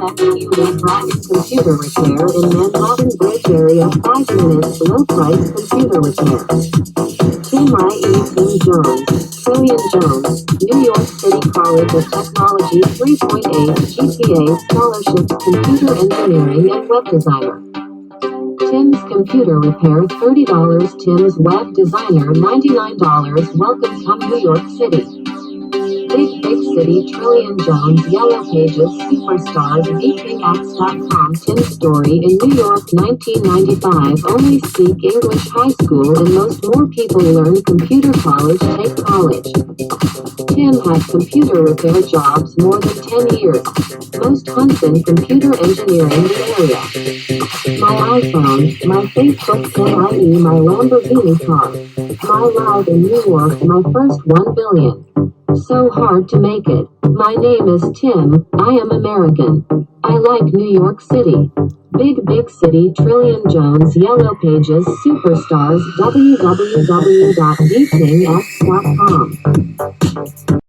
Tech QA Bratton Computer Repair in Manhattan Bridge area. 5 minutes low price computer repair. Tim Jones, Trillion Jones, New York City College of Technology 3.8 GPA scholarships computer engineering and web designer. Tim's Computer Repair $30. Tim's Web Designer $99. Welcome to New York City. Big City Trillion Jones Yellow Pages Superstars VKX.com Tim's story in New York 1995 Only speak English high school and more people learn computer college take college. Tim had computer repair jobs more than 10 years. Most hunts in computer engineering the area. My iPhone, my Facebook i.e. my Lamborghini car. My live in New York my first 1 billion. So hard to make it. My name is Tim, I am American. I like New York City. Big City Trillion Jones Yellow Pages Superstars www.vkingx.com